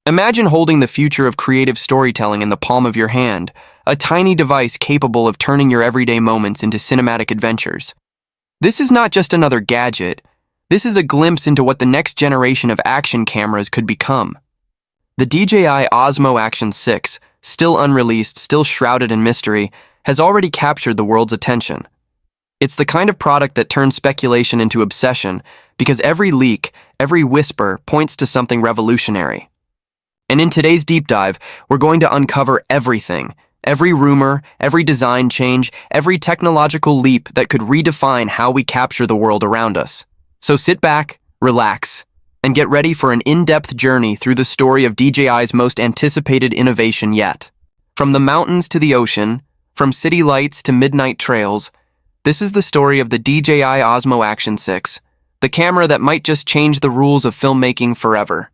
Imagine holding the future of creative storytelling in the palm of your hand, a tiny device capable of turning your everyday moments into cinematic adventures. This is not just another gadget. This is a glimpse into what the next generation of action cameras could become. The DJI Osmo Action 6, still unreleased, still shrouded in mystery, has already captured the world's attention. It's the kind of product that turns speculation into obsession because every leak, every whisper points to something revolutionary. And in today's deep dive, we're going to uncover everything, every rumor, every design change, every technological leap that could redefine how we capture the world around us. So sit back, relax, and get ready for an in-depth journey through the story of DJI's most anticipated innovation yet. From the mountains to the ocean, from city lights to midnight trails, this is the story of the DJI Osmo Action 6, the camera that might just change the rules of filmmaking forever.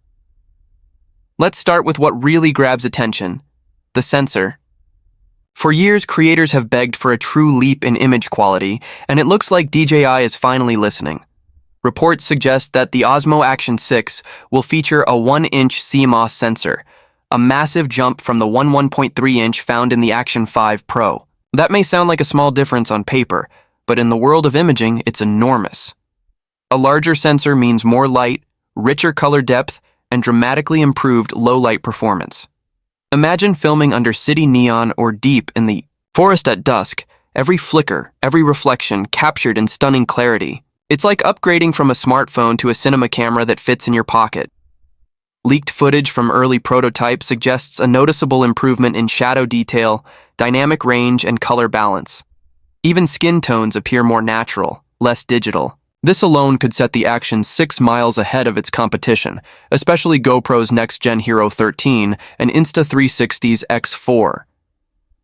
Let's start with what really grabs attention: the sensor. For years, creators have begged for a true leap in image quality, and it looks like DJI is finally listening. Reports suggest that the Osmo Action 6 will feature a 1-inch CMOS sensor, a massive jump from the 1.3-inch found in the Action 5 Pro. That may sound like a small difference on paper, but in the world of imaging, it's enormous. A larger sensor means more light, richer color depth, and dramatically improved low-light performance. Imagine filming under city neon or deep in the forest at dusk, every flicker, every reflection captured in stunning clarity. It's like upgrading from a smartphone to a cinema camera that fits in your pocket. Leaked footage from early prototypes suggests a noticeable improvement in shadow detail, dynamic range, and color balance. Even skin tones appear more natural, less digital. This alone could set the Action 6 miles ahead of its competition, especially GoPro's next-gen Hero 13 and Insta360's X4.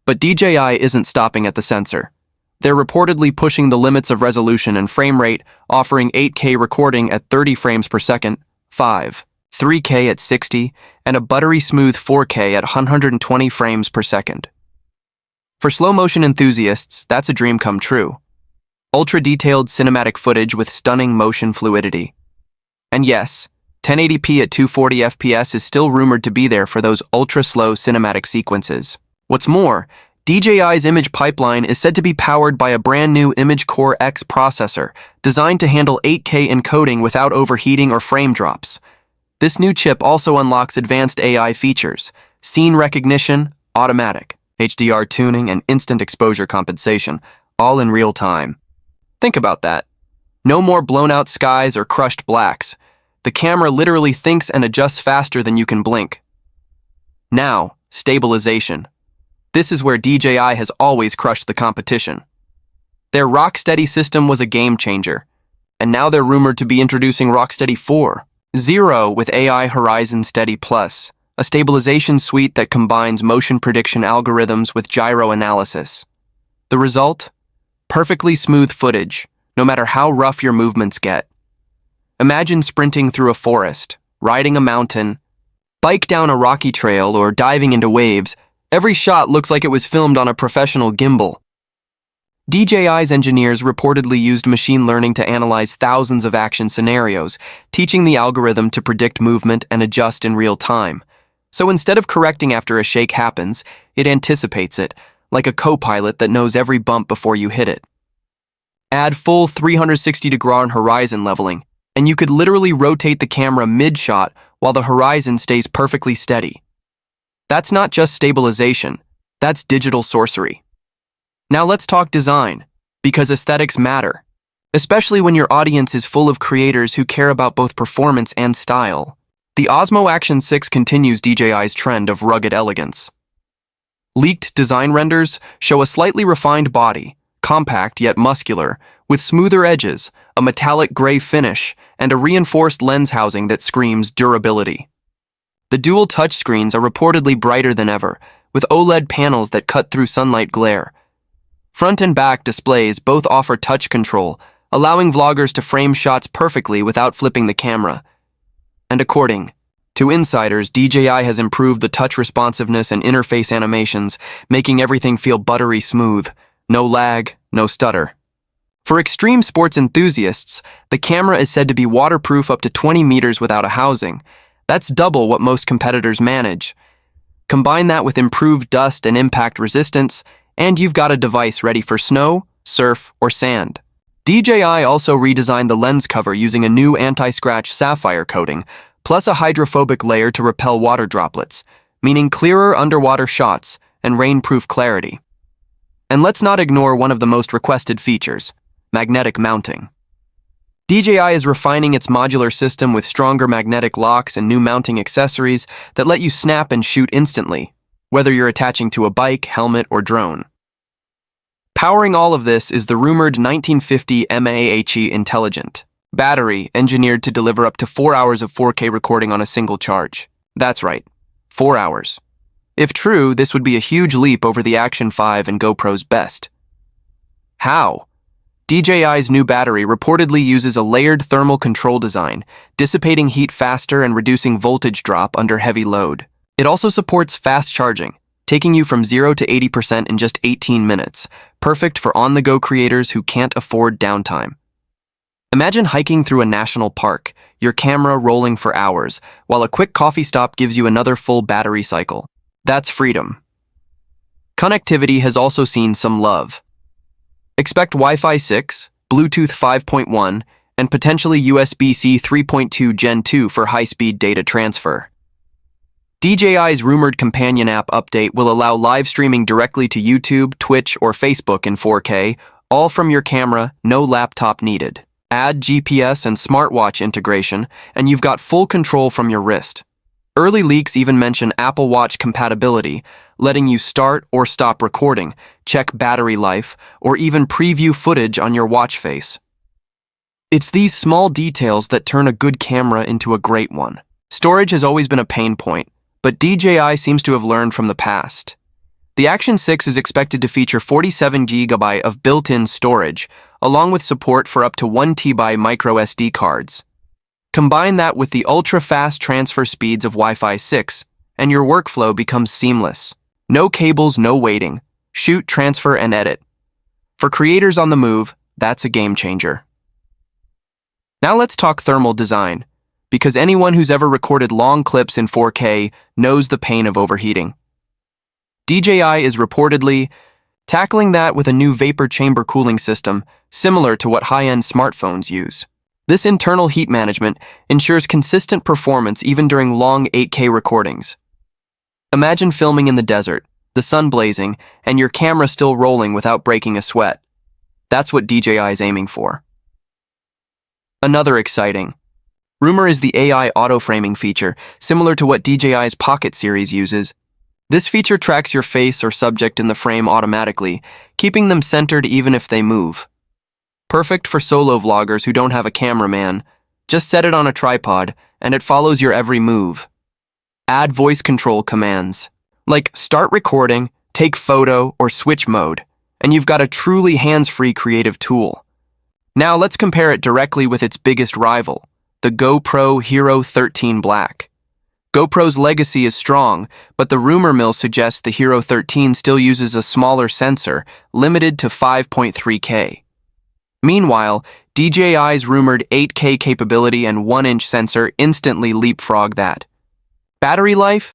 But DJI isn't stopping at the sensor. They're reportedly pushing the limits of resolution and frame rate, offering 8K recording at 30 frames per second, 3K at 60, and a buttery-smooth 4K at 120 frames per second. For slow-motion enthusiasts, that's a dream come true. Ultra-detailed cinematic footage with stunning motion fluidity. And yes, 1080p at 240 FPS is still rumored to be there for those ultra-slow cinematic sequences. What's more, DJI's image pipeline is said to be powered by a brand new Image Core X processor, designed to handle 8K encoding without overheating or frame drops. This new chip also unlocks advanced AI features: scene recognition, automatic, HDR tuning, and instant exposure compensation, all in real time. Think about that. No more blown-out skies or crushed blacks. The camera literally thinks and adjusts faster than you can blink. Now, stabilization. This is where DJI has always crushed the competition. Their Rocksteady system was a game-changer, and now they're rumored to be introducing Rocksteady 4.0 with AI Horizon Steady Plus, a stabilization suite that combines motion prediction algorithms with gyro analysis. The result? Perfectly smooth footage, no matter how rough your movements get. Imagine sprinting through a forest, riding a mountain, bike down a rocky trail, or diving into waves. Every shot looks like it was filmed on a professional gimbal. DJI's engineers reportedly used machine learning to analyze thousands of action scenarios, teaching the algorithm to predict movement and adjust in real time. So instead of correcting after a shake happens, it anticipates it, like a co-pilot that knows every bump before you hit it. Add full 360-degree horizon leveling, and you could literally rotate the camera mid-shot while the horizon stays perfectly steady. That's not just stabilization, that's digital sorcery. Now let's talk design, because aesthetics matter, especially when your audience is full of creators who care about both performance and style. The Osmo Action 6 continues DJI's trend of rugged elegance. Leaked design renders show a slightly refined body, compact yet muscular, with smoother edges, a metallic gray finish, and a reinforced lens housing that screams durability. The dual touchscreens are reportedly brighter than ever, with OLED panels that cut through sunlight glare. Front and back displays both offer touch control, allowing vloggers to frame shots perfectly without flipping the camera. And according to insiders, DJI has improved the touch responsiveness and interface animations, making everything feel buttery smooth. No lag, no stutter. For extreme sports enthusiasts, the camera is said to be waterproof up to 20 meters without a housing. That's double what most competitors manage. Combine that with improved dust and impact resistance, and you've got a device ready for snow, surf, or sand. DJI also redesigned the lens cover using a new anti-scratch sapphire coating, plus a hydrophobic layer to repel water droplets, meaning clearer underwater shots and rain-proof clarity. And let's not ignore one of the most requested features, magnetic mounting. DJI is refining its modular system with stronger magnetic locks and new mounting accessories that let you snap and shoot instantly, whether you're attaching to a bike, helmet, or drone. Powering all of this is the rumored 1950 mAh Intelligent battery engineered to deliver up to 4 hours of 4K recording on a single charge. That's right, 4 hours. If true, this would be a huge leap over the Action 5 and GoPro's best. How? DJI's new battery reportedly uses a layered thermal control design, dissipating heat faster and reducing voltage drop under heavy load. It also supports fast charging, taking you from 0 to 80% in just 18 minutes, perfect for on-the-go creators who can't afford downtime. Imagine hiking through a national park, your camera rolling for hours, while a quick coffee stop gives you another full battery cycle. That's freedom. Connectivity has also seen some love. Expect Wi-Fi 6, Bluetooth 5.1, and potentially USB-C 3.2 Gen 2 for high-speed data transfer. DJI's rumored companion app update will allow live streaming directly to YouTube, Twitch, or Facebook in 4K, all from your camera, no laptop needed. Add GPS and smartwatch integration, and you've got full control from your wrist. Early leaks even mention Apple Watch compatibility, letting you start or stop recording, check battery life, or even preview footage on your watch face. It's these small details that turn a good camera into a great one. Storage has always been a pain point, but DJI seems to have learned from the past. The Action 6 is expected to feature 47 GB of built-in storage, along with support for up to 1 TB micro SD cards. Combine that with the ultra-fast transfer speeds of Wi-Fi 6, and your workflow becomes seamless. No cables, no waiting. Shoot, transfer, and edit. For creators on the move, that's a game changer. Now let's talk thermal design, because anyone who's ever recorded long clips in 4K knows the pain of overheating. DJI is reportedly tackling that with a new vapor chamber cooling system, similar to what high-end smartphones use. This internal heat management ensures consistent performance even during long 8K recordings. Imagine filming in the desert, the sun blazing, and your camera still rolling without breaking a sweat. That's what DJI is aiming for. Another exciting rumor is the AI auto-framing feature, similar to what DJI's Pocket series uses. This feature tracks your face or subject in the frame automatically, keeping them centered even if they move. Perfect for solo vloggers who don't have a cameraman. Just set it on a tripod, and it follows your every move. Add voice control commands, like start recording, take photo, or switch mode, and you've got a truly hands-free creative tool. Now let's compare it directly with its biggest rival, the GoPro Hero 13 Black. GoPro's legacy is strong, but the rumor mill suggests the Hero 13 still uses a smaller sensor, limited to 5.3K. Meanwhile, DJI's rumored 8K capability and 1-inch sensor instantly leapfrog that. Battery life?